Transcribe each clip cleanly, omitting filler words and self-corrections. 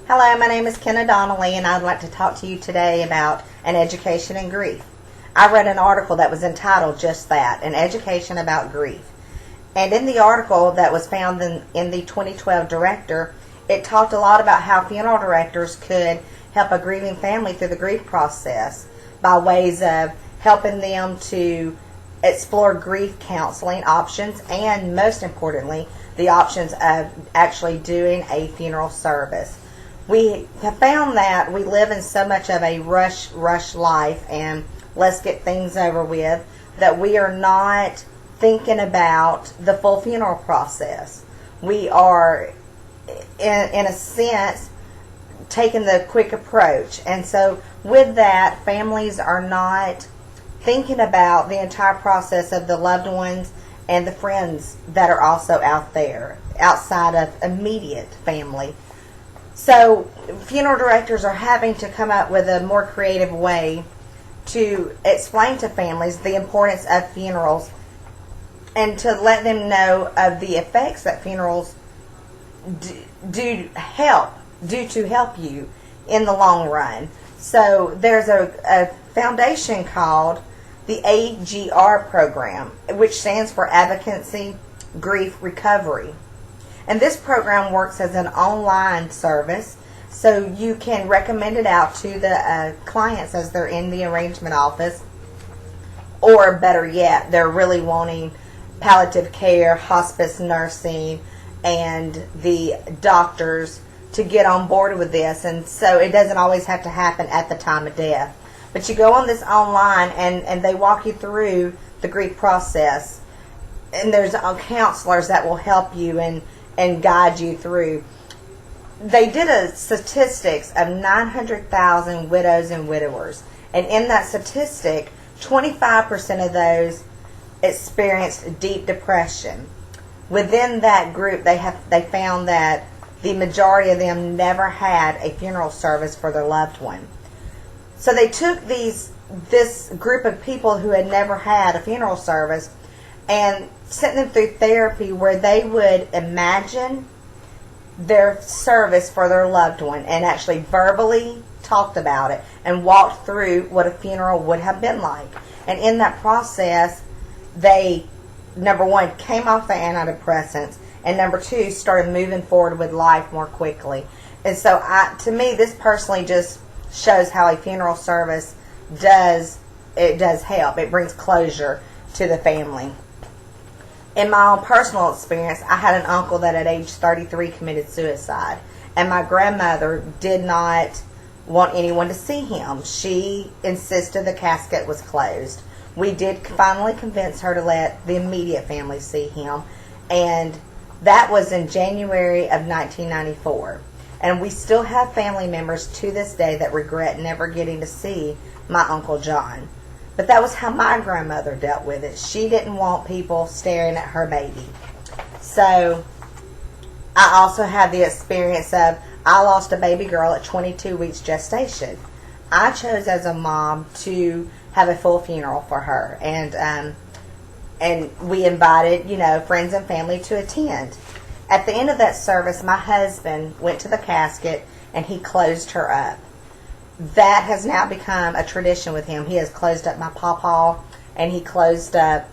Hello, my name is Kenna Donnelly, and I'd like to talk to you today about an education in grief. I read an article that was entitled just that, An Education About Grief. And in the article that was found in the 2012 Director, it talked a lot about how funeral directors could help a grieving family through the grief process by ways of helping them to explore grief counseling options and, most importantly, the options of actually doing a funeral service. We have found that we live in so much of a rush life and let's get things over with that we are not thinking about the full funeral process. We are, in a sense, taking the quick approach. And so with that, families are not thinking about the entire process of the loved ones and the friends that are also out there, outside of immediate family. So funeral directors are having to come up with a more creative way to explain to families the importance of funerals and to let them know of the effects that funerals do to help you in the long run. So there's a foundation called the AGR program, which stands for Advocacy Grief Recovery. And this program works as an online service, so you can recommend it out to the clients as they're in the arrangement office, or better yet, they're really wanting palliative care, hospice nursing, and the doctors to get on board with this. And so it doesn't always have to happen at the time of death. But you go on this online and they walk you through the grief process. And there's counselors that will help you and guide you through. They did a statistics of 900,000 widows and widowers. And in that statistic, 25% of those experienced deep depression. Within that group, they found that the majority of them never had a funeral service for their loved one. So they took this group of people who had never had a funeral service and sent them through therapy where they would imagine their service for their loved one and actually verbally talked about it and walked through what a funeral would have been like. And in that process, they, number one, came off the antidepressants, and number two, started moving forward with life more quickly. And so to me, this personally just shows how a funeral service does help. It brings closure to the family. In my own personal experience, I had an uncle that at age 33 committed suicide. And my grandmother did not want anyone to see him. She insisted the casket was closed. We did finally convince her to let the immediate family see him. And that was in January of 1994. And we still have family members to this day that regret never getting to see my Uncle John. But that was how my grandmother dealt with it. She didn't want people staring at her baby. So I also had the experience of, I lost a baby girl at 22 weeks gestation. I chose as a mom to have a full funeral for her. And we invited, friends and family to attend. At the end of that service, my husband went to the casket and he closed her up. That has now become a tradition with him. He has closed up my pawpaw and he closed up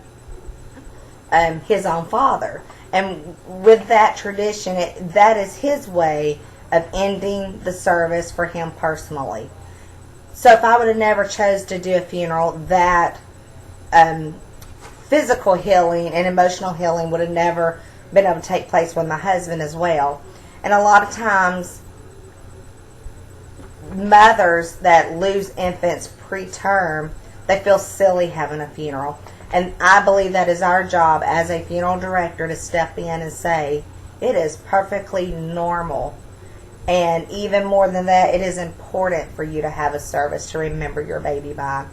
his own father. And with that tradition, that is his way of ending the service for him personally. So if I would have never chose to do a funeral, that physical healing and emotional healing would have never been able to take place with my husband as well. And a lot of times, mothers that lose infants preterm, they feel silly having a funeral. And I believe that is our job as a funeral director to step in and say, it is perfectly normal. And even more than that, it is important for you to have a service to remember your baby by.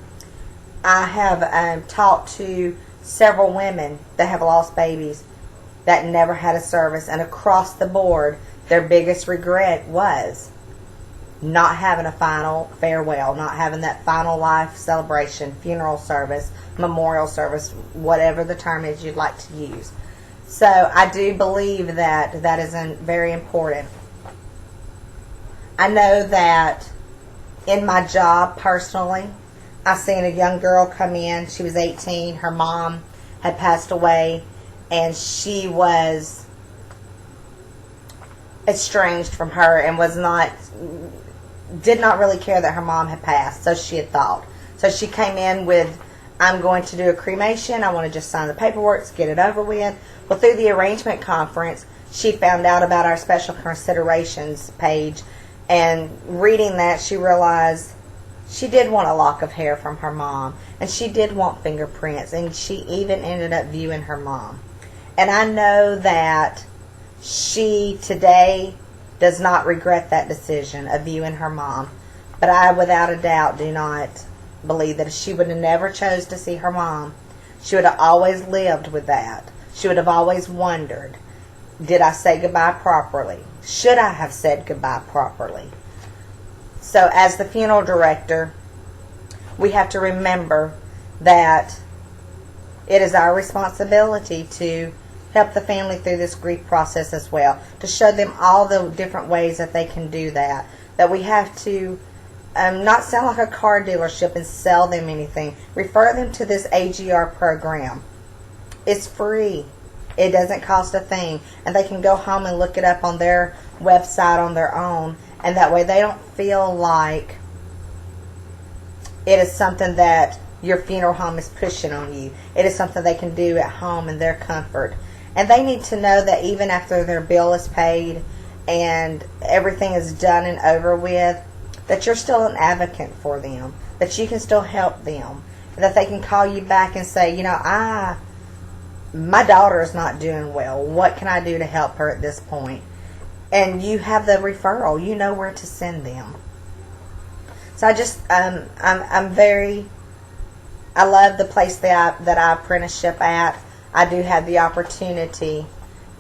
I have talked to several women that have lost babies that never had a service, and across the board, their biggest regret was not having a final farewell, not having that final life celebration, funeral service, memorial service, whatever the term is you'd like to use. So I do believe that is very important. I know that in my job personally, I seen a young girl come in. She was 18. Her mom had passed away, and she was estranged from her and did not really care that her mom had passed, so she had thought. So she came in with, I'm going to do a cremation. I want to just sign the paperwork, get it over with. Well, through the arrangement conference, she found out about our special considerations page, and reading that, she realized she did want a lock of hair from her mom, and she did want fingerprints, and she even ended up viewing her mom. And I know that she today does not regret that decision of viewing her mom, but I without a doubt do not believe that if she would have never chose to see her mom, she would have always lived with that. She would have always wondered, did I say goodbye properly? Should I have said goodbye properly? So as the funeral director, we have to remember that it is our responsibility to help the family through this grief process as well, to show them all the different ways that they can do that. That we have to not sound like a car dealership and sell them anything. Refer them to this AGR program. It's free. It doesn't cost a thing. And they can go home and look it up on their website on their own. And that way they don't feel like it is something that your funeral home is pushing on you. It is something they can do at home in their comfort. And they need to know that even after their bill is paid and everything is done and over with, that you're still an advocate for them, that you can still help them, that they can call you back and say, my daughter is not doing well. What can I do to help her at this point? And you have the referral. You know where to send them. So I just, I love the place that I apprenticeship at. I do have the opportunity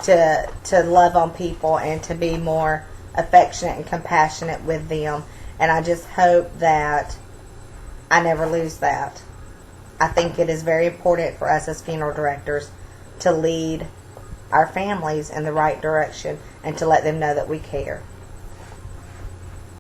to love on people and to be more affectionate and compassionate with them. And I just hope that I never lose that. I think it is very important for us as funeral directors to lead our families in the right direction and to let them know that we care.